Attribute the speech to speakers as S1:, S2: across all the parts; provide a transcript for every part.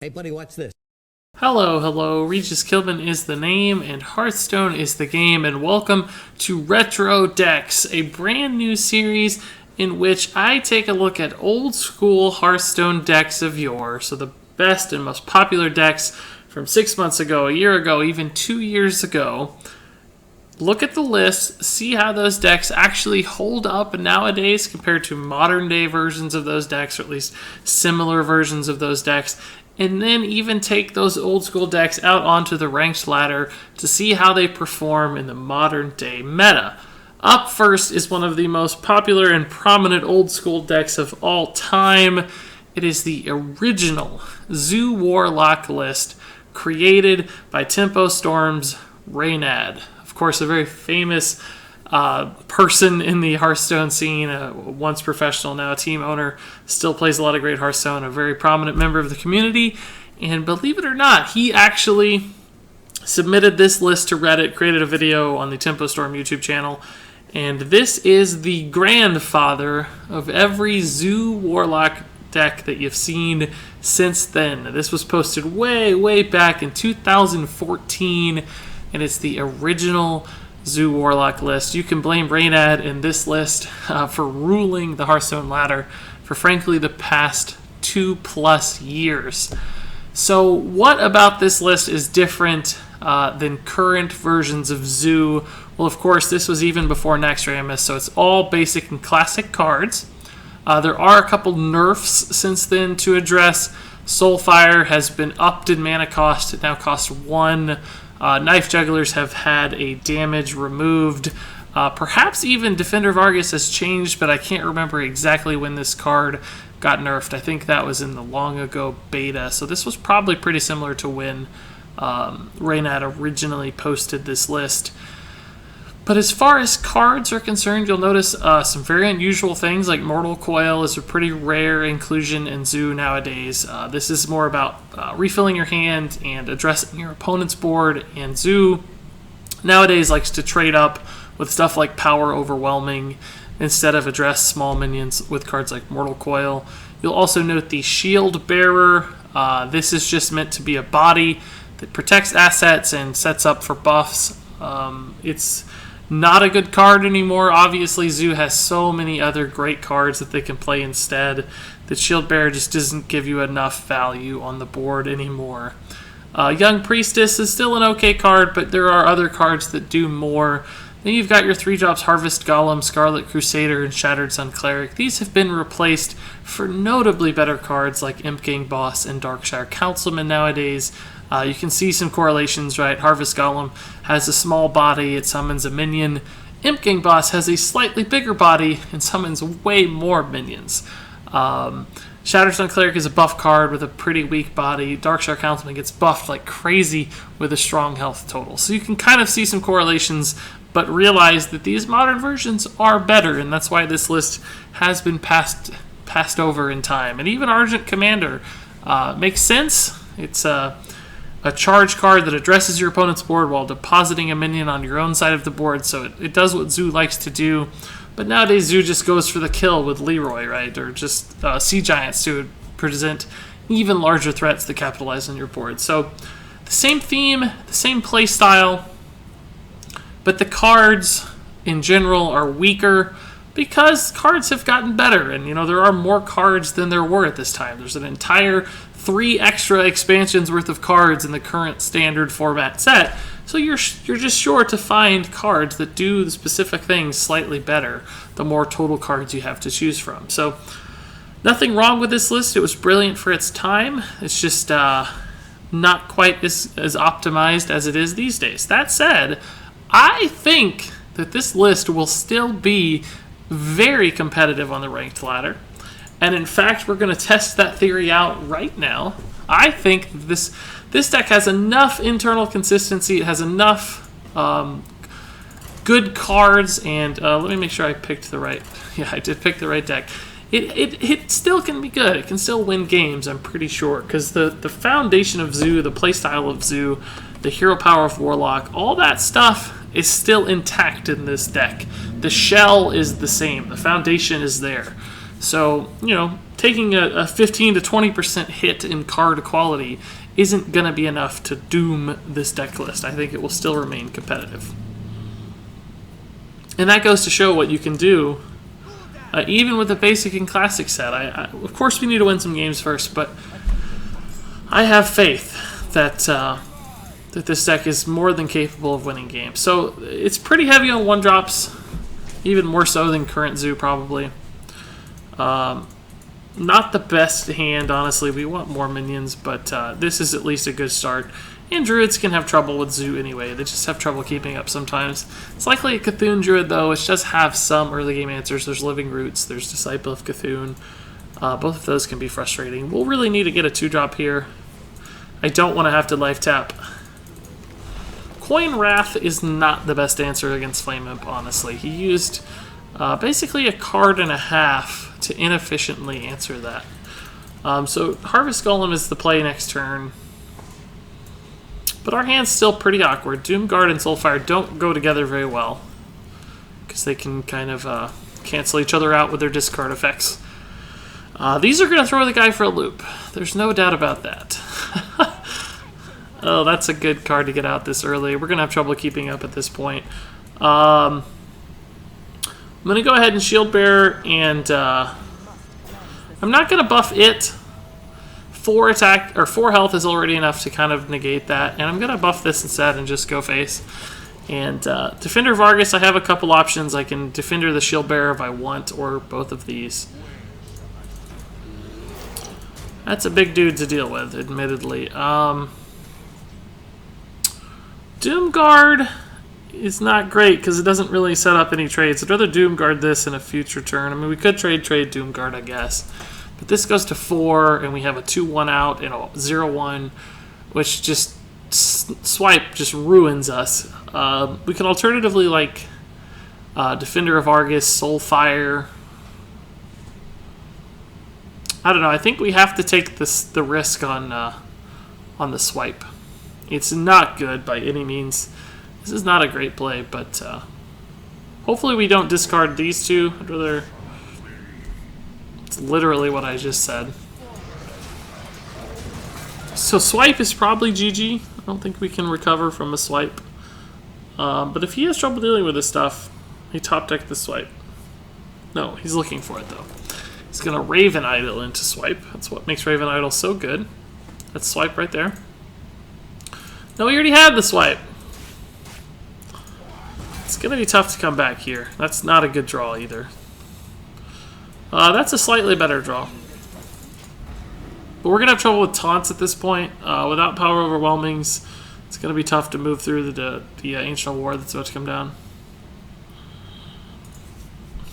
S1: Hey, buddy, watch this.
S2: Hello, hello. Regis Kilman is the name, and Hearthstone is the game, and welcome to Retro Decks, a brand new series in which I take a look at old school Hearthstone decks of yore. So the best and most popular decks from 6 months ago, a year ago, even 2 years ago. Look at the list, see how those decks actually hold up nowadays compared to modern day versions of those decks, or at least similar versions of those decks. And then even take those old school decks out onto the ranked ladder to see how they perform in the modern day meta. Up first is one of the most popular and prominent old school decks of all time. It is the original Zoo Warlock list created by Tempo Storm's Reynad. Of course, a very famous person in the Hearthstone scene, once professional, now a team owner, still plays a lot of great Hearthstone, a very prominent member of the community. And believe it or not, he actually submitted this list to Reddit, created a video on the Tempo Storm YouTube channel, and this is the grandfather of every Zoo Warlock deck that you've seen since then. This was posted way back in 2014, and it's the original Zoo Warlock list. You can blame Reynad in this list for ruling the Hearthstone ladder for frankly the past 2+ years. So what about this list is different than current versions of Zoo? Well, of course, this was even before Naxxramas, so it's all basic and classic cards. There are a couple nerfs since then to address. Soulfire has been upped in mana cost. It now costs 1. Knife Jugglers have had a damage removed. Perhaps even Defender of Argus has changed, but I can't remember exactly when this card got nerfed. I think that was in the long ago beta, so this was probably pretty similar to when Reynad originally posted this list. But as far as cards are concerned, you'll notice some very unusual things, like Mortal Coil is a pretty rare inclusion in Zoo nowadays. This is more about refilling your hand and addressing your opponent's board, and Zoo nowadays likes to trade up with stuff like Power Overwhelming instead of address small minions with cards like Mortal Coil. You'll also note the Shield Bearer. This is just meant to be a body that protects assets and sets up for buffs. It's not a good card anymore. Obviously, Zoo has so many other great cards that they can play instead that Shield Bearer just doesn't give you enough value on the board anymore. Young Priestess is still an okay card, but there are other cards that do more. Then you've got your 3-drops Harvest Golem, Scarlet Crusader, and Shattered Sun Cleric. These have been replaced for notably better cards like Imp Gang Boss and Darkshire Councilman nowadays. You can see some correlations, right? Harvest Golem has a small body, it summons a minion. Imp Gang Boss has a slightly bigger body and summons way more minions. Shattered Sun Cleric is a buff card with a pretty weak body. Darkshire Councilman gets buffed like crazy with a strong health total. So you can kind of see some correlations, but realize that these modern versions are better, and that's why this list has been passed over in time. And even Argent Commander makes sense. It's a charge card that addresses your opponent's board while depositing a minion on your own side of the board, so it does what Zoo likes to do. But nowadays, Zoo just goes for the kill with Leroy, right? Or just Sea Giants to present even larger threats to capitalize on your board. So the same theme, the same play style, but the cards in general are weaker because cards have gotten better. And, there are more cards than there were at this time. There's an entire 3 extra expansions worth of cards in the current standard format set, so you're just sure to find cards that do the specific things slightly better the more total cards you have to choose from. So nothing wrong with this list. It was brilliant for its time. It's just not quite as optimized as it is these days. That said, I think that this list will still be very competitive on the ranked ladder. And in fact, we're going to test that theory out right now. I think this deck has enough internal consistency. It has enough good cards. And let me make sure I picked the right... Yeah, I did pick the right deck. It still can be good. It can still win games, I'm pretty sure. Because the foundation of Zoo, the playstyle of Zoo, the hero power of Warlock, all that stuff is still intact in this deck. The shell is the same. The foundation is there. So, taking a 15 to 20% hit in card quality isn't going to be enough to doom this deck list. I think it will still remain competitive. And that goes to show what you can do, even with the basic and classic set. Of course, we need to win some games first, but I have faith that that this deck is more than capable of winning games. So it's pretty heavy on 1-drops, even more so than current Zoo probably. Not the best hand, honestly. We want more minions, but this is at least a good start. And Druids can have trouble with Zoo anyway. They just have trouble keeping up sometimes. It's likely a Cthulhu Druid, though, which does have some early game answers. There's Living Roots, there's Disciple of Cthulhu. Both of those can be frustrating. We'll really need to get a 2-drop here. I don't want to have to life tap. Coin Wrath is not the best answer against Flame Imp, honestly. He used basically a card and a half to inefficiently answer that. So Harvest Golem is the play next turn. But our hand's still pretty awkward. Doomguard and Soulfire don't go together very well, because they can kind of cancel each other out with their discard effects. These are going to throw the guy for a loop. There's no doubt about that. Oh, that's a good card to get out this early. We're going to have trouble keeping up at this point. I'm going to go ahead and Shield Bearer, and I'm not going to buff it. 4 attack or 4 health is already enough to kind of negate that, and I'm going to buff this instead and just go face. And Defender Vargas, I have a couple options. I can Defender the Shield Bearer if I want, or both of these. That's a big dude to deal with, admittedly. Doomguard is not great because it doesn't really set up any trades. I'd rather Doomguard this in a future turn. I mean, we could trade Doomguard, I guess. But this goes to 4, and we have a 2-1 out and a 0-1, which just swipe just ruins us. We can alternatively like Defender of Argus, Soulfire. I don't know. I think we have to take the risk on the swipe. It's not good by any means. This is not a great play, but hopefully we don't discard these two. I'd rather. It's literally what I just said. So swipe is probably GG. I don't think we can recover from a swipe. But if he has trouble dealing with this stuff, he top deck the swipe. No, he's looking for it though. He's going to Raven Idol into swipe. That's what makes Raven Idol so good. That's swipe right there. No, we already had the swipe. It's going to be tough to come back here. That's not a good draw either. That's a slightly better draw. But we're going to have trouble with taunts at this point. Without Power Overwhelmings, it's going to be tough to move through the Ancient War that's about to come down.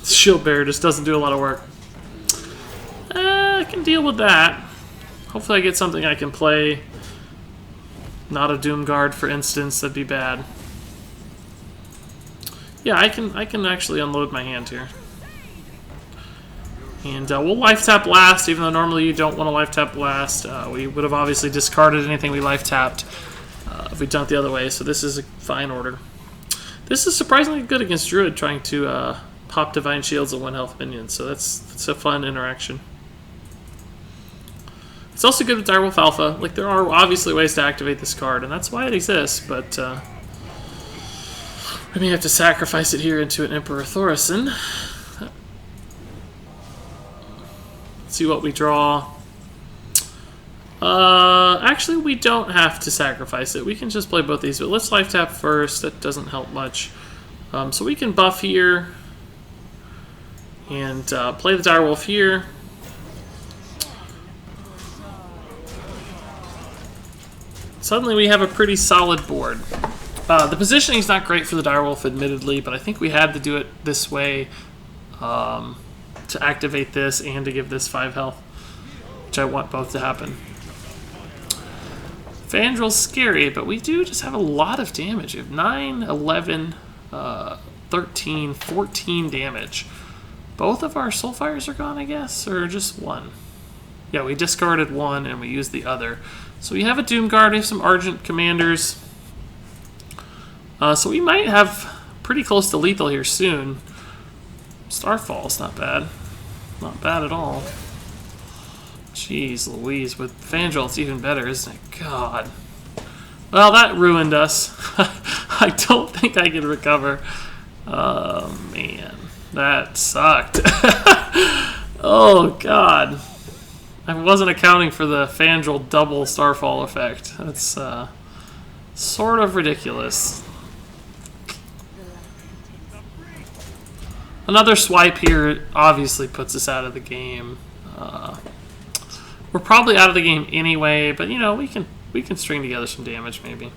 S2: Shield Bearer just doesn't do a lot of work. I can deal with that. Hopefully I get something I can play. Not a Doomguard, for instance. That'd be bad. Yeah, I can actually unload my hand here. And we'll life tap last, even though normally you don't want to life tap last. We would have obviously discarded anything we life tapped if we'd done it the other way, so this is a fine order. This is surprisingly good against Druid, trying to pop Divine Shields and 1 health minions, so that's a fun interaction. It's also good with Direwolf Alpha. Like, there are obviously ways to activate this card, and that's why it exists, but I may have to sacrifice it here into an Emperor Thorison. See what we draw. Actually, we don't have to sacrifice it. We can just play both these, but let's life tap first. That doesn't help much. So we can buff here and play the Direwolf here. Suddenly we have a pretty solid board. The positioning is not great for the Direwolf, admittedly, but I think we had to do it this way. To activate this and to give this 5 health, which I want both to happen. Vandrel's scary, but we do just have a lot of damage. We have 9, 11, 13, 14 damage. Both of our Soulfires are gone, I guess, or just 1? Yeah, we discarded 1 and we used the other. So we have a Doomguard, we have some Argent Commanders. So we might have pretty close to lethal here soon. Starfall's not bad. Not bad at all. Jeez Louise, with Fangirl it's even better, isn't it? God. Well, that ruined us. I don't think I can recover. Oh, man. That sucked. Oh, God. I wasn't accounting for the Fangirl double Starfall effect. That's sort of ridiculous. Another swipe here obviously puts us out of the game. We're probably out of the game anyway, but you know, we can string together some damage maybe.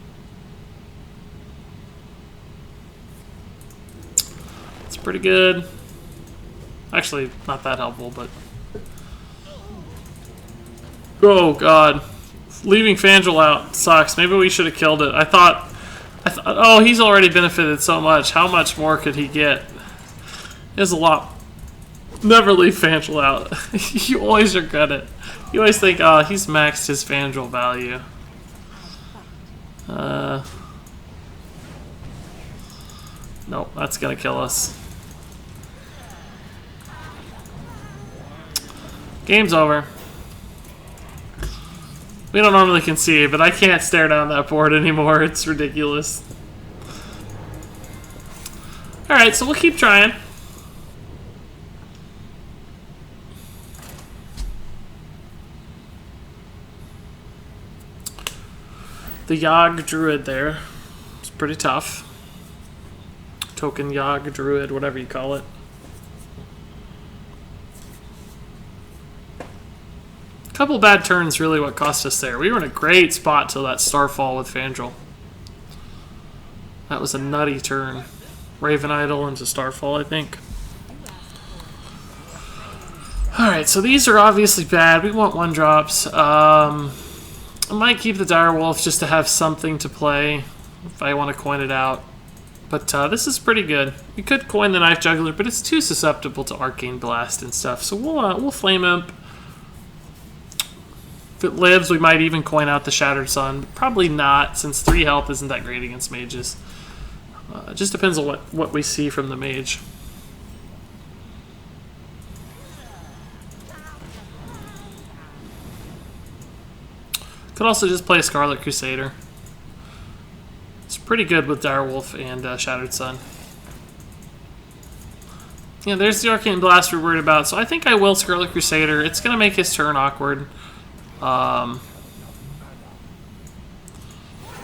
S2: It's pretty good. Actually, not that helpful, but oh god, leaving Fangirl out sucks. Maybe we should have killed it. I thought, oh, he's already benefited so much. How much more could he get? There's a lot. Never leave Fangirl out. You always regret it. You always think, oh, he's maxed his Fangirl value. Nope, that's gonna kill us. Game's over. We don't normally concede, but I can't stare down that board anymore. It's ridiculous. Alright, so we'll keep trying. The Yogg Druid there. It's pretty tough. Token Yogg Druid, whatever you call it. A couple bad turns really what cost us there. We were in a great spot till that Starfall with Fangirl. That was a nutty turn. Raven Idol into Starfall, I think. Alright, so these are obviously bad. We want 1-drops. I might keep the Direwolf just to have something to play if I want to coin it out. But this is pretty good. We could coin the Knife Juggler, but it's too susceptible to Arcane Blast and stuff. So we'll Flame Imp. If it lives, we might even coin out the Shattered Sun. Probably not, since 3 health isn't that great against mages. It just depends on what we see from the mage. Could also just play Scarlet Crusader. It's pretty good with Direwolf and Shattered Sun. Yeah, there's the Arcane Blast we're worried about, so I think I will Scarlet Crusader. It's going to make his turn awkward.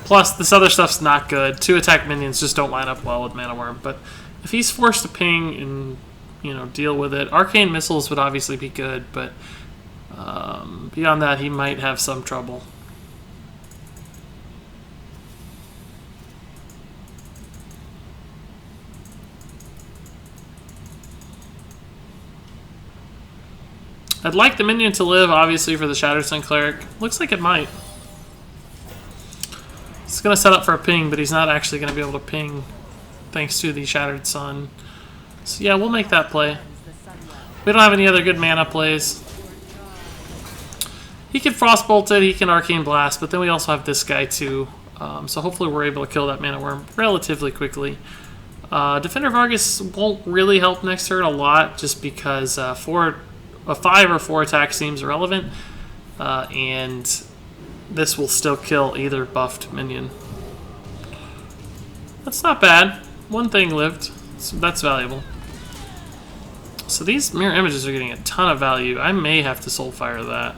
S2: Plus, this other stuff's not good. 2 attack minions just don't line up well with Mana Worm. But if he's forced to ping and, you know, deal with it, Arcane Missiles would obviously be good, but beyond that, he might have some trouble. I'd like the minion to live, obviously, for the Shattered Sun Cleric. Looks like it might. It's going to set up for a ping, but he's not actually going to be able to ping thanks to the Shattered Sun. So yeah, we'll make that play. We don't have any other good mana plays. He can Frostbolt it, he can Arcane Blast, but then we also have this guy too. So hopefully we're able to kill that Mana Worm relatively quickly. Defender Vargas won't really help next turn a lot, just because a 5 or 4 attack seems irrelevant, and this will still kill either buffed minion. That's not bad. One thing lived, so that's valuable. So these mirror images are getting a ton of value. I may have to Soulfire that.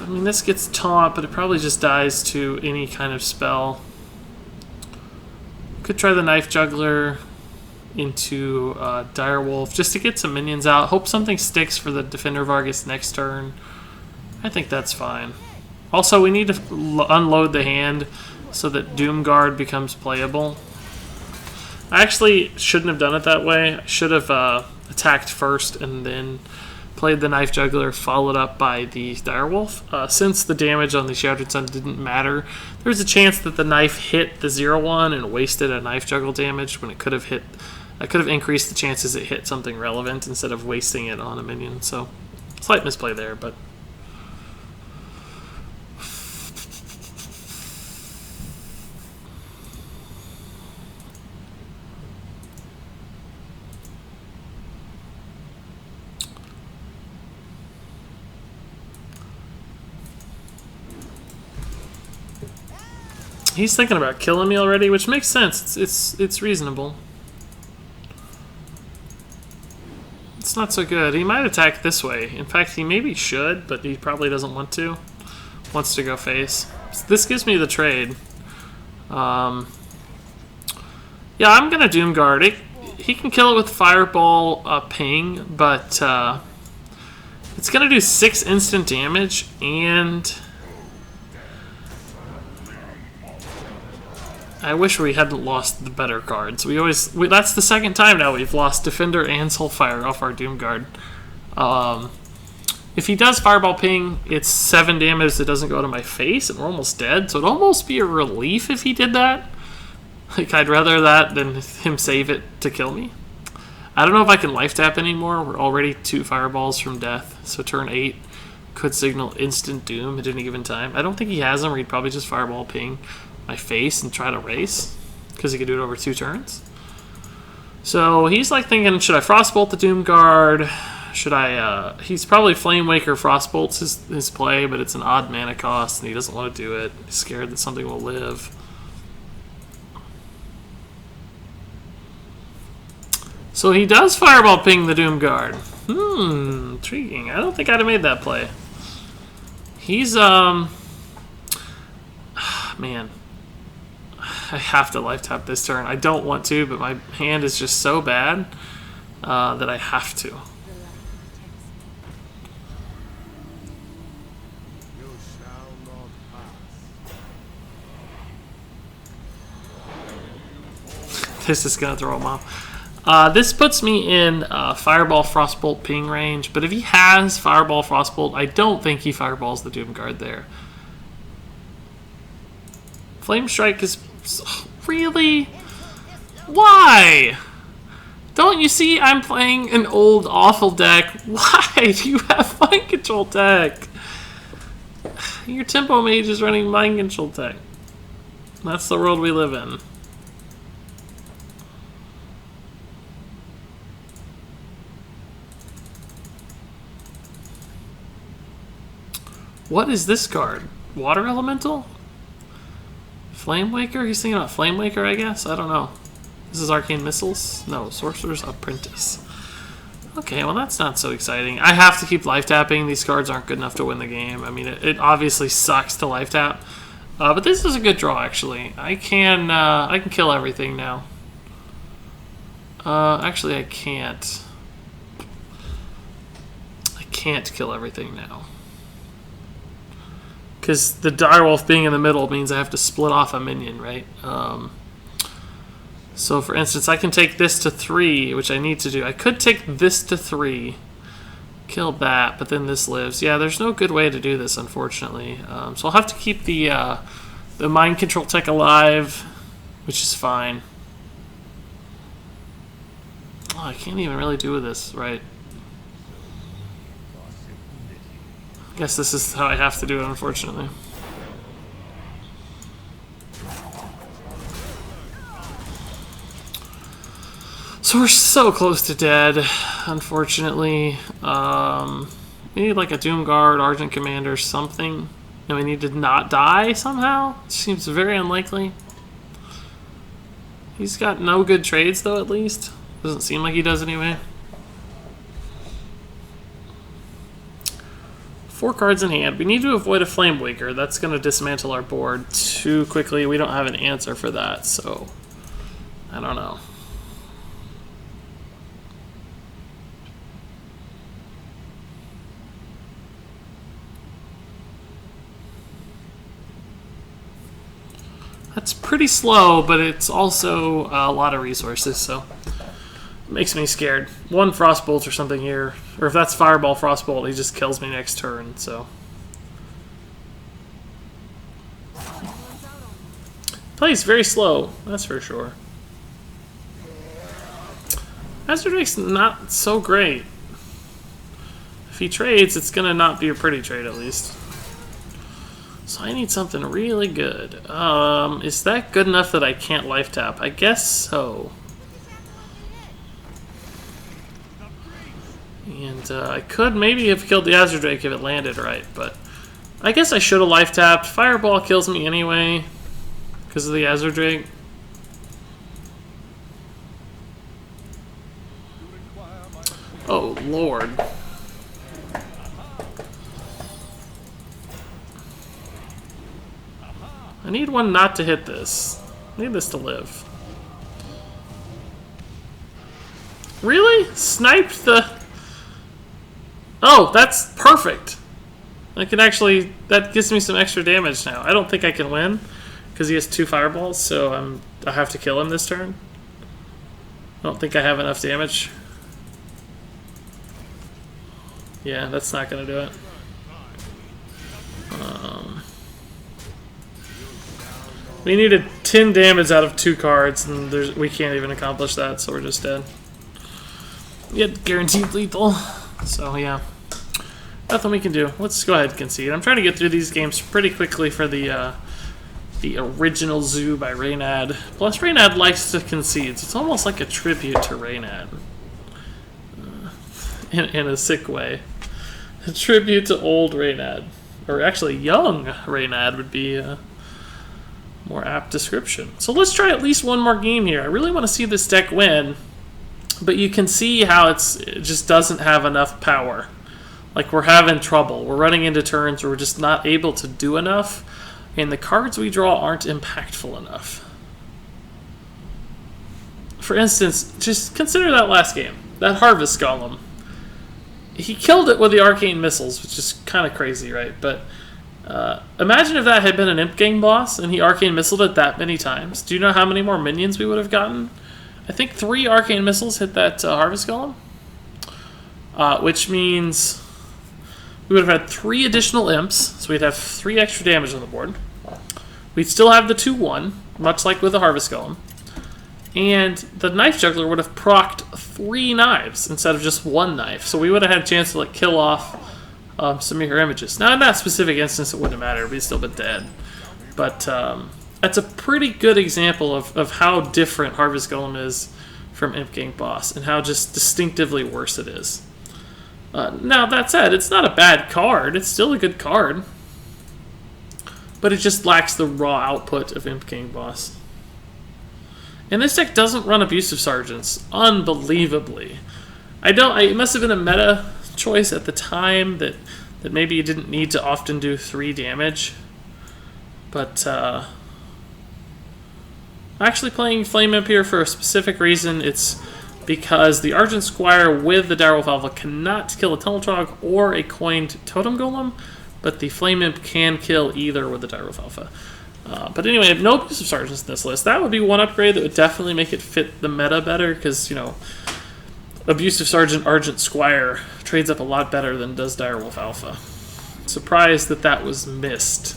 S2: I mean, this gets taunt, but it probably just dies to any kind of spell. Could try the Knife Juggler into Direwolf just to get some minions out. Hope something sticks for the Defender Vargas next turn. I think that's fine. Also, we need to unload the hand so that Doomguard becomes playable. I actually shouldn't have done it that way. I should have attacked first and then played the Knife Juggler, followed up by the Direwolf. Since the damage on the Shattered Sun didn't matter, there's a chance that the knife hit the 0/1 and wasted a Knife Juggle damage when it could have hit. I could have increased the chances it hit something relevant instead of wasting it on a minion. So, slight misplay there, but. He's thinking about killing me already, which makes sense. It's reasonable. It's not so good. He might attack this way. In fact, he maybe should, but he probably doesn't want to. Wants to go face. So this gives me the trade. Yeah, I'm gonna Doom Guard it. He can kill it with Fireball Ping, but it's gonna do 6 instant damage, and I wish we hadn't lost the better cards. That's the second time now we've lost Defender and Soulfire off our Doom Guard. If he does Fireball Ping, it's 7 damage that doesn't go to my face, and we're almost dead. So it'd almost be a relief if he did that. Like, I'd rather that than him save it to kill me. I don't know if I can life tap anymore. We're already 2 fireballs from death. So turn 8 could signal instant doom at any given time. I don't think he has them, or he'd probably just Fireball Ping my face and try to race, because he could do it over 2 turns. So he's like thinking, should I Frostbolt the Doom Guard? Should I, he's probably Flame Waker Frostbolts his play, but it's an odd mana cost and he doesn't want to do it. He's scared that something will live. So he does Fireball Ping the Doom Guard. Intriguing. I don't think I'd have made that play. He's, man. I have to life tap this turn. I don't want to, but my hand is just so bad that I have to. This is gonna throw him off. This puts me in Fireball Frostbolt Ping range, but if he has Fireball Frostbolt, I don't think he fireballs the Doom Guard there. Flame Strike is... Really? Why? Don't you see I'm playing an old awful deck? Why do you have Mind Control deck? Your Tempo Mage is running Mind Control deck. That's the world we live in. What is this card? Water Elemental? Flame Waker? He's thinking about Flame Waker, I guess? I don't know. This is Arcane Missiles? No, Sorcerer's Apprentice. Okay, well that's not so exciting. I have to keep life tapping. These cards aren't good enough to win the game. I mean, it obviously sucks to life tap. But this is a good draw, actually. I can kill everything now. Actually, I can't. I can't kill everything now. Because the Direwolf being in the middle means I have to split off a minion, right? So, for instance, I can take this to 3, which I need to do. I could take this to 3, kill that, but then this lives. Yeah, there's no good way to do this, unfortunately. So I'll have to keep the Mind Control tech alive, which is fine. Oh, I can't even really do this, right? I guess this is how I have to do it, unfortunately. So we're so close to dead, unfortunately. We need like a Doom Guard, Argent Commander, something. And we need to not die somehow? Seems very unlikely. He's got no good trades, though, at least. Doesn't seem like he does anyway. 4 cards in hand. We need to avoid a Flame Waker. That's going to dismantle our board too quickly. We don't have an answer for that, so I don't know. That's pretty slow, but it's also a lot of resources, so it makes me scared. 1 Frostbolt or something here. Or if that's Fireball Frostbolt, he just kills me next turn, so. Plays very slow, that's for sure. Azurdrake's not so great. If he trades, it's gonna not be a pretty trade at least. So I need something really good. Is that good enough that I can't life tap? I guess so. And I could maybe have killed the Azurdrake if it landed right, but I guess I should have life tapped. Fireball kills me anyway, Because of the Azure Drake. Oh, Lord. I need one not to hit this. I need this to live. Really? Sniped the... Oh, that's perfect. I can actually... That gives me some extra damage now. I don't think I can win because he has 2 fireballs, so I have to kill him this turn. I don't think I have enough damage. Yeah, that's not going to do it. We needed 10 damage out of 2 cards, and we can't even accomplish that, so we're just dead. Yet guaranteed lethal. So yeah, nothing we can do. Let's go ahead and concede. I'm trying to get through these games pretty quickly for the original Zoo by Reynad. Plus, Reynad likes to concede, so it's almost like a tribute to Reynad. In a sick way. A tribute to old Reynad. Or actually, young Reynad would be a more apt description. So let's try at least one more game here. I really want to see this deck win, but you can see how it just doesn't have enough power. Like, we're having trouble. We're running into turns where we're just not able to do enough, and the cards we draw aren't impactful enough. For instance, just consider that last game, that Harvest Golem. He killed it with the Arcane Missiles, which is kind of crazy, right? But imagine if that had been an Imp Gang boss and he Arcane Missiled it that many times. Do you know how many more minions we would have gotten? I think 3 Arcane Missiles hit that Harvest Golem, which means we would have had 3 additional Imps, so we'd have 3 extra damage on the board. We'd still have the 2-1, much like with the Harvest Golem. And the Knife Juggler would have procced 3 knives instead of just 1 knife. So we would have had a chance to like kill off some mirror images. Now in that specific instance it wouldn't matter, we'd still been dead. But that's a pretty good example of how different Harvest Golem is from Imp Gang Boss and how just distinctively worse it is. Now that said, it's not a bad card, it's still a good card. But it just lacks the raw output of Imp Gang Boss. And this deck doesn't run Abusive Sergeants, unbelievably. It must have been a meta choice at the time that maybe you didn't need to often do 3 damage. But actually playing Flame Imp here for a specific reason. It's because the Argent Squire with the Direwolf Alpha cannot kill a Tunnel Trog or a coined Totem Golem, but the Flame Imp can kill either with the Direwolf Alpha. But anyway, I have no Abusive Sergeants in this list. That would be one upgrade that would definitely make it fit the meta better, because, you know, Abusive Sergeant Argent Squire trades up a lot better than does Direwolf Alpha. Surprised that was missed.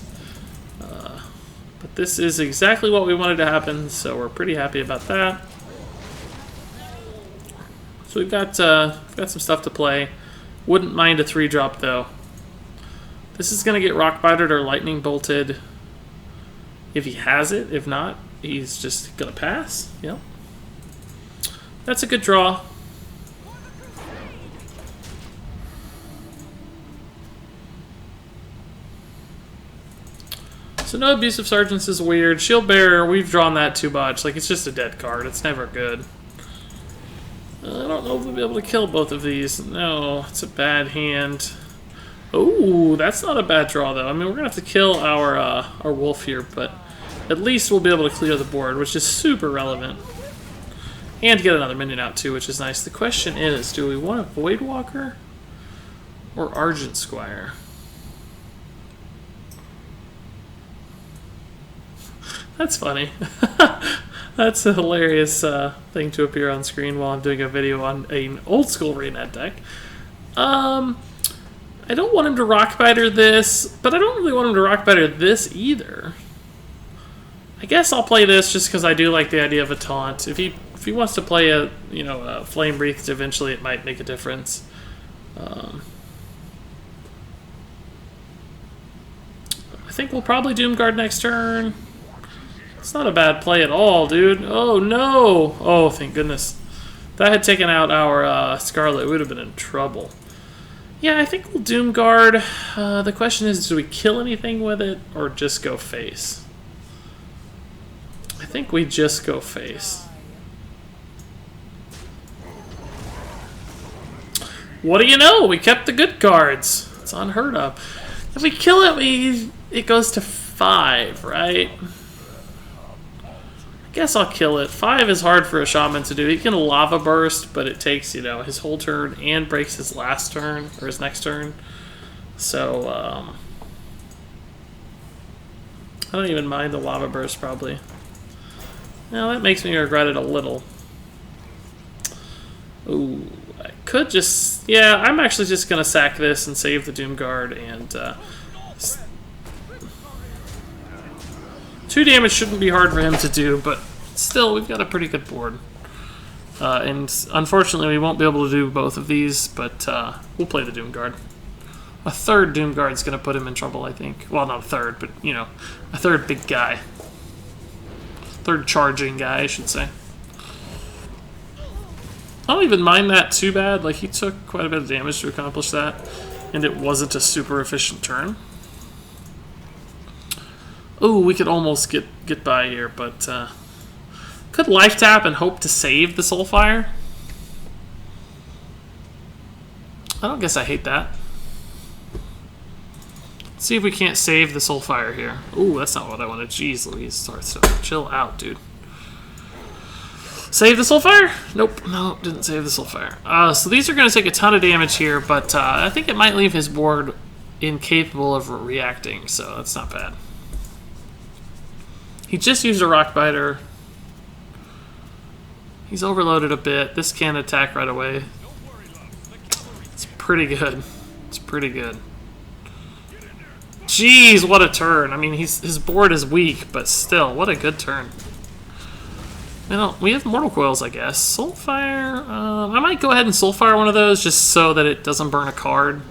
S2: But this is exactly what we wanted to happen, so we're pretty happy about that. So we've got some stuff to play. Wouldn't mind a 3-drop, though. This is going to get Rock Bitered or Lightning Bolted if he has it. If not, he's just going to pass. Yep. That's a good draw. So no Abusive Sergeants is weird. Shield Bearer, we've drawn that too much. Like, it's just a dead card. It's never good. I don't know if we'll be able to kill both of these. No, it's a bad hand. Oh, that's not a bad draw, though. I mean, we're going to have to kill our wolf here, but at least we'll be able to clear the board, which is super relevant. And get another minion out, too, which is nice. The question is, do we want a Voidwalker or Argent Squire? That's funny. That's a hilarious thing to appear on screen while I'm doing a video on an old-school Reynad deck. I don't want him to Rockbiter this, but I don't really want him to Rockbiter this either. I guess I'll play this just because I do like the idea of a taunt. If he wants to play a Flame Breathed, eventually it might make a difference. I think we'll probably Doomguard next turn. It's not a bad play at all, dude. Oh, no. Oh, thank goodness. If that had taken out our Scarlet, we would have been in trouble. Yeah, I think we'll Doomguard. The question is, do we kill anything with it or just go face? think we just go face. What do you know? We kept the good cards. It's unheard of. If we kill it, it goes to 5, right? I guess I'll kill it. 5 is hard for a shaman to do. He can lava burst, but it takes, you know, his whole turn and breaks his last turn, or his next turn. So, I don't even mind the lava burst, probably. Now, that makes me regret it a little. Ooh, I could just... Yeah, I'm actually just going to sack this and save the Doom Guard, and... 2 damage shouldn't be hard for him to do, but still, we've got a pretty good board. And unfortunately, we won't be able to do both of these, but we'll play the Doom Guard. A third Doom Guard's going to put him in trouble, I think. Well, not a third, but, you know, a third big guy. Third charging guy, I should say. I don't even mind that too bad. Like, he took quite a bit of damage to accomplish that, and it wasn't a super efficient turn. Ooh, we could almost get by here, but could life tap and hope to save the Soulfire. I don't guess I hate that. Let's see if we can't save the Soulfire here. Ooh, that's not what I wanted. Jeez Louise, Hearthstone. Chill out, dude. Save the Soulfire? Nope, no, didn't save the Soulfire. So these are going to take a ton of damage here, but I think it might leave his board incapable of reacting, so that's not bad. He just used a Rock Biter. He's overloaded a bit. This can't attack right away. It's pretty good. It's pretty good. Jeez, what a turn. I mean, his board is weak, but still, what a good turn. You know, we have Mortal Coils, I guess. Soulfire, I might go ahead and Soulfire one of those just so that it doesn't burn a card.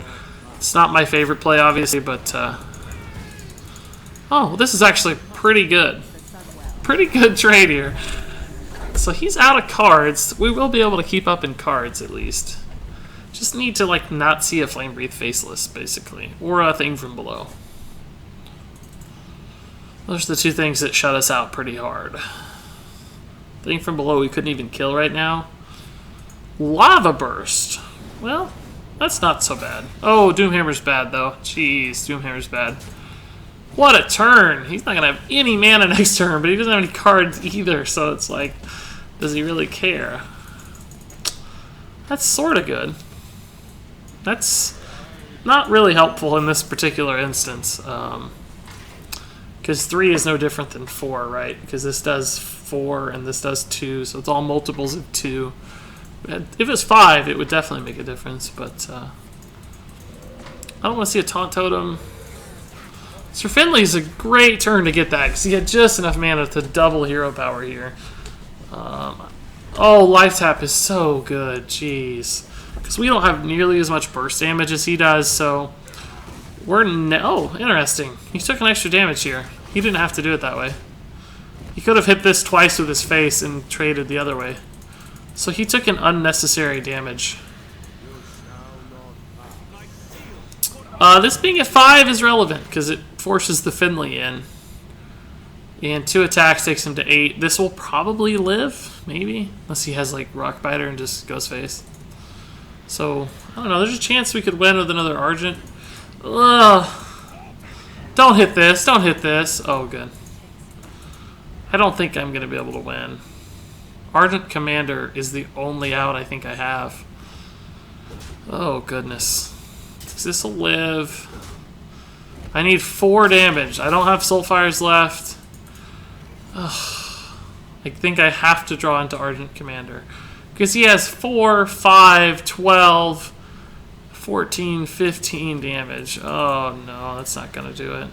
S2: It's not my favorite play, obviously, but... Oh, well, this is actually pretty good. Pretty good trade here. So he's out of cards. We will be able to keep up in cards, at least. Just need to, like, not see a Flame Breathe Faceless, basically. Or a Thing from Below. Those are the two things that shut us out pretty hard. Thing from Below we couldn't even kill right now. Lava Burst. Well, that's not so bad. Oh, Doomhammer's bad, though. Jeez, Doomhammer's bad. What a turn! He's not going to have any mana next turn, but he doesn't have any cards either, so it's like, does he really care? That's sort of good. That's not really helpful in this particular instance. Because 3 is no different than 4, right? Because this does 4 and this does 2, so it's all multiples of 2. If it was 5, it would definitely make a difference, but I don't want to see a Taunt Totem. Sir Finley's a great turn to get that, because he had just enough mana to double hero power here. Oh, Life Tap is so good, jeez. Because we don't have nearly as much burst damage as he does, so we're oh, interesting. He took an extra damage here. He didn't have to do it that way. He could have hit this twice with his face and traded the other way. So he took an unnecessary damage. This being at 5 is relevant because it forces the Finley in. And 2 attacks takes him to 8. This will probably live, maybe. Unless he has like Rock Biter and just goes face. So, I don't know, there's a chance we could win with another Argent. Ugh. Don't hit this, don't hit this. Oh, good. I don't think I'm going to be able to win. Argent Commander is the only out I think I have. Oh, goodness. This will live. I need 4 damage. I don't have Soulfires left. Ugh. I think I have to draw into Argent Commander. Because he has 4, 5, 12, 14, 15 damage. Oh, no. That's not going to do it.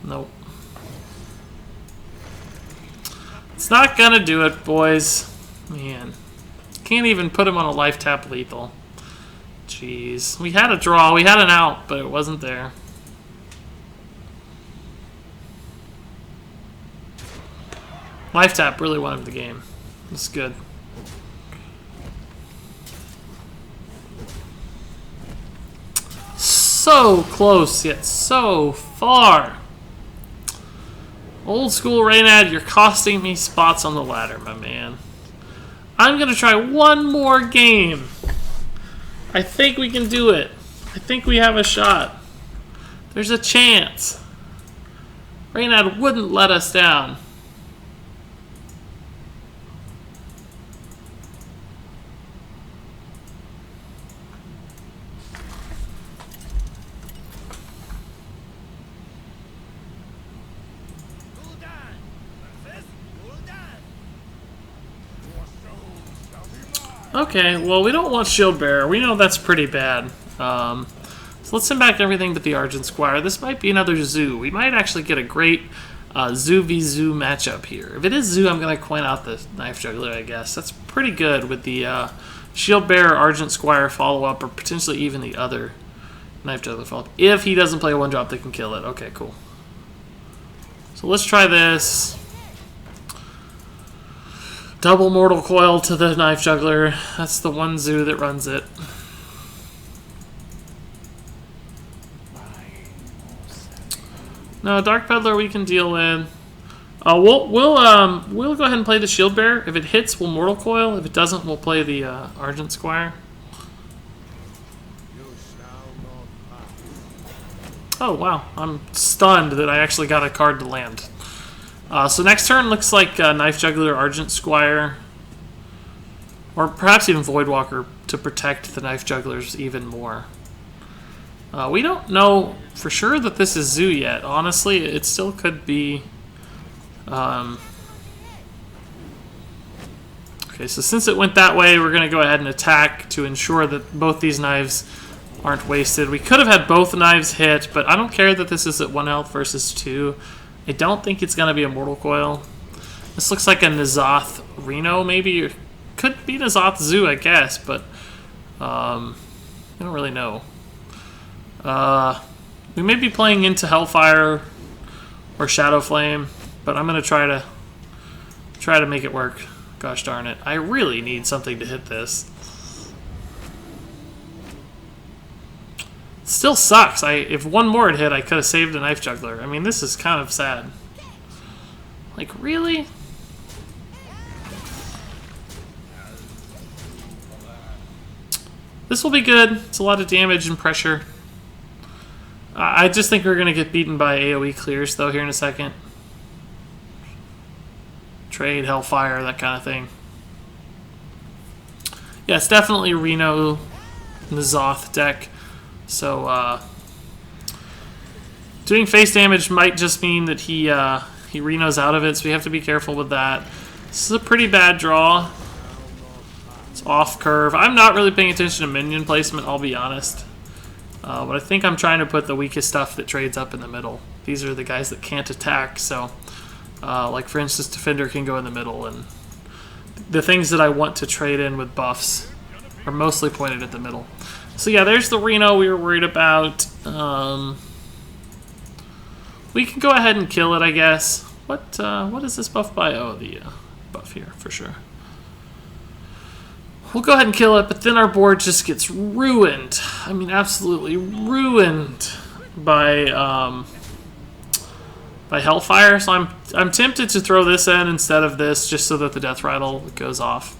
S2: Nope. It's not going to do it, boys. Man. Can't even put him on a life tap lethal. Jeez. We had a draw. We had an out, but it wasn't there. Life tap really won him the game. It's good. So close, yet so far. Old school Reynad, you're costing me spots on the ladder, my man. I'm going to try one more game. I think we can do it. I think we have a shot. There's a chance. Reynad wouldn't let us down. Okay, well, we don't want Shield Bearer. We know that's pretty bad. So let's send back everything but the Argent Squire. This might be another Zoo. We might actually get a great Zoo v Zoo matchup here. If it is Zoo, I'm going to coin out the Knife Juggler, I guess. That's pretty good with the Shield Bearer, Argent Squire follow-up, or potentially even the other Knife Juggler follow-up. If he doesn't play a one-drop that can kill it. Okay, cool. So let's try this. Double Mortal Coil to the Knife Juggler. That's the one Zoo that runs it. No, Dark Peddler we can deal with. We'll go ahead and play the Shield Bearer. If it hits, we'll Mortal Coil. If it doesn't, we'll play the Argent Squire. Oh wow, I'm stunned that I actually got a card to land. So next turn looks like Knife Juggler, Argent Squire, or perhaps even Voidwalker to protect the Knife Jugglers even more. We don't know for sure that this is Zoo yet. Honestly, it still could be. Okay, so since it went that way, we're going to go ahead and attack to ensure that both these knives aren't wasted. We could have had both knives hit, but I don't care that this is at 1 health versus 2. I don't think it's going to be a Mortal Coil. This looks like a N'Zoth Reno, maybe. Or could be N'Zoth Zoo, I guess, but I don't really know. We may be playing into Hellfire or Shadow Flame, but I'm going to try to make it work. Gosh darn it. I really need something to hit this. Still sucks. If one more had hit, I could have saved a Knife Juggler. I mean, this is kind of sad. Like, really? This will be good. It's a lot of damage and pressure. I just think we're going to get beaten by AoE clears, though, here in a second. Trade, Hellfire, that kind of thing. Yeah, it's definitely Reno, N'Zoth deck. So, doing face damage might just mean that he Renos out of it, so we have to be careful with that. This is a pretty bad draw. It's off curve. I'm not really paying attention to minion placement, I'll be honest. But I think I'm trying to put the weakest stuff that trades up in the middle. These are the guys that can't attack, so like for instance, Defender can go in the middle, and the things that I want to trade in with buffs are mostly pointed at the middle. So yeah, there's the Reno we were worried about. We can go ahead and kill it, I guess. What is this buff by? Oh, the buff here, for sure. We'll go ahead and kill it, but then our board just gets ruined. I mean, absolutely ruined by Hellfire. So I'm tempted to throw this in instead of this, just so that the Death Rattle goes off.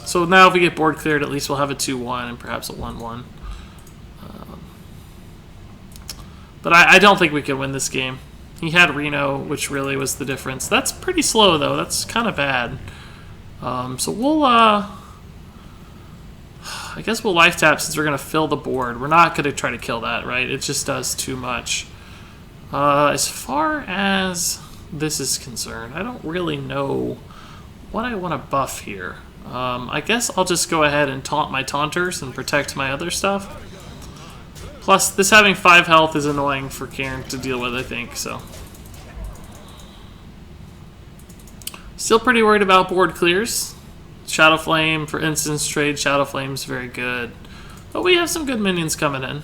S2: So now if we get board cleared, at least we'll have a 2-1 and perhaps a 1-1. But I don't think we can win this game. He had Reno, which really was the difference. That's pretty slow, though. That's kind of bad. So we'll... I guess we'll life tap since we're going to fill the board. We're not going to try to kill that, right? It just does too much. As far as this is concerned, I don't really know what I want to buff here. I guess I'll just go ahead and taunt my taunters and protect my other stuff. Plus, this having 5 health is annoying for Karen to deal with, I think, so. Still pretty worried about board clears. Shadow Flame, for instance, trade Shadow Flame's very good. But we have some good minions coming in.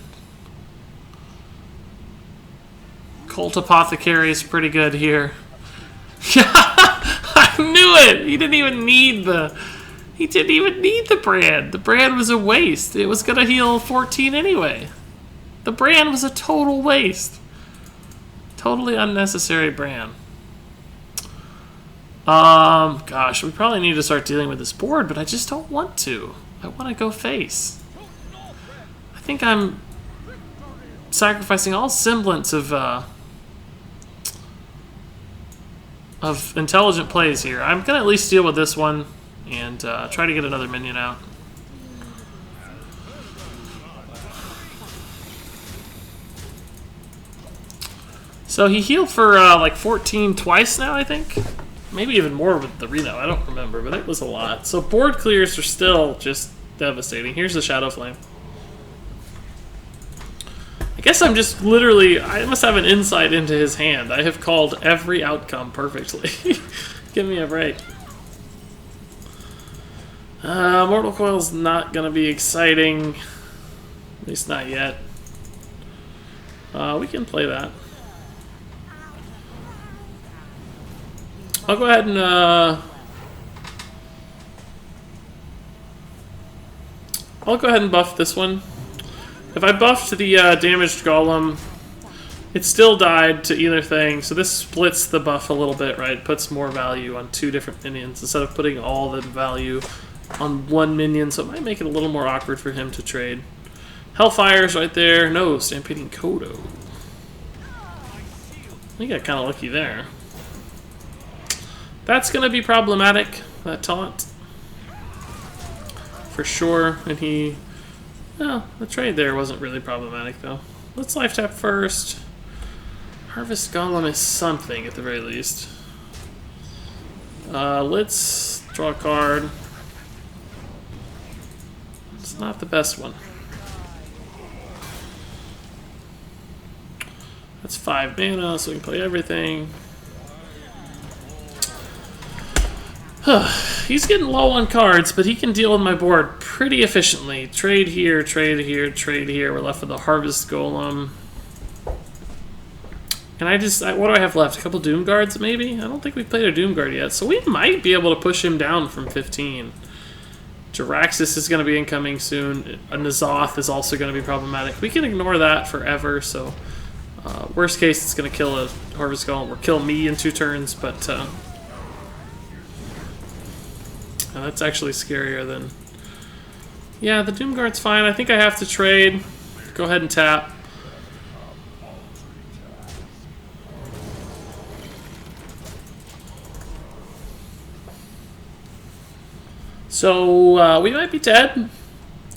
S2: Cult Apothecary is pretty good here. I knew it! He didn't even need the... He didn't even need the brand. The brand was a waste. It was going to heal 14 anyway. The brand was a total waste. totally unnecessary Bran. Gosh, we probably need to start dealing with this board, but I just don't want to. I want to go face. I think I'm sacrificing all semblance of intelligent plays here. I'm gonna at least deal with this one and try to get another minion out. So he healed for like 14 twice now, I think. Maybe even more with the Reynad. I don't remember, but it was a lot. So board clears are still just devastating. Here's the Shadow Flame. I guess I'm just literally... I must have an insight into his hand. I have called every outcome perfectly. Give me a break. Mortal Coil's not going to be exciting. At least not yet. We can play that. I'll go ahead and buff this one. If I buffed the damaged golem, it still died to either thing, so this splits the buff a little bit, right? Puts more value on two different minions instead of putting all the value on one minion, so it might make it a little more awkward for him to trade. Hellfire's right there. No, Stampeding Kodo. I got kind of lucky there. That's going to be problematic, that taunt. For sure. And he... Well, the trade there wasn't really problematic, though. Let's life tap first. Harvest Golem is something, at the very least. Let's draw a card. It's not the best one. That's 5 mana, so we can play everything. He's getting low on cards, but he can deal with my board pretty efficiently. Trade here, trade here, trade here. We're left with a Harvest Golem. And what do I have left? A couple Doom Guards, maybe? I don't think we've played a Doom Guard yet, so we might be able to push him down from 15. Jiraxis is going to be incoming soon. A N'Zoth is also going to be problematic. We can ignore that forever, so... worst case, it's going to kill a Harvest Golem or kill me in 2 turns, but... that's actually scarier than... Yeah, the Doom Guard's fine. I think I have to trade. Go ahead and tap. So, we might be dead.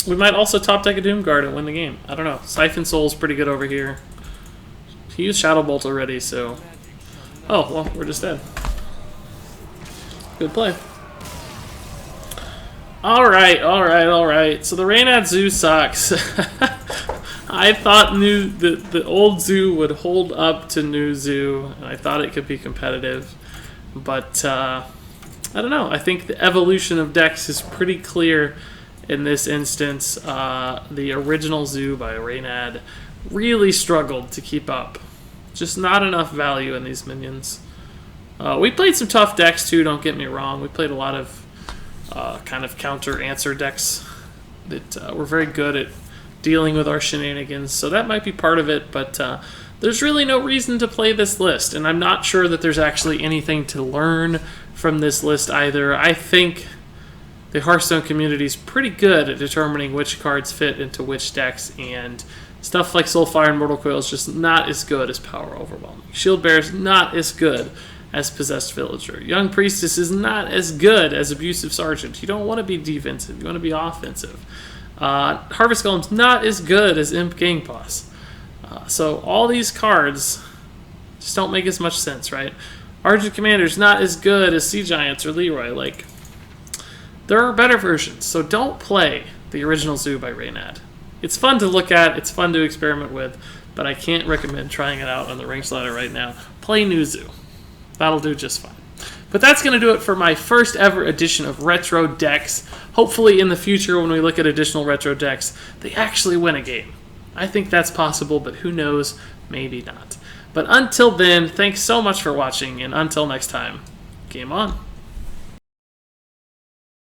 S2: We might also top deck a Doom Guard and win the game. I don't know. Siphon Soul's pretty good over here. He used Shadow Bolt already, so... Oh, well, we're just dead. Good play. Alright. So the Reynad Zoo sucks. I thought the old Zoo would hold up to new Zoo, and I thought it could be competitive. But, I don't know. I think the evolution of decks is pretty clear in this instance. The original Zoo by Reynad really struggled to keep up. Just not enough value in these minions. We played some tough decks too, don't get me wrong. We played a lot of kind of counter-answer decks that were very good at dealing with our shenanigans, so that might be part of it, but there's really no reason to play this list, and I'm not sure that there's actually anything to learn from this list either. I think the Hearthstone community is pretty good at determining which cards fit into which decks, and stuff like Soulfire and Mortal Coil is just not as good as Power Overwhelming. Shield Bearer is not as good as Possessed Villager. Young Priestess is not as good as Abusive Sergeant. You don't want to be defensive. You want to be offensive. Harvest Golem's not as good as Imp Gang Boss. So all these cards just don't make as much sense, right? Argent Commander's not as good as Sea Giants or Leroy. Like, there are better versions. So don't play the original Zoo by Reynad. It's fun to look at. It's fun to experiment with. But I can't recommend trying it out on the ranks ladder right now. Play New Zoo. That'll do just fine. But that's going to do it for my first ever edition of Retro Decks. Hopefully in the future when we look at additional Retro Decks, they actually win a game. I think that's possible, but who knows? Maybe not. But until then, thanks so much for watching, and until next time, game on.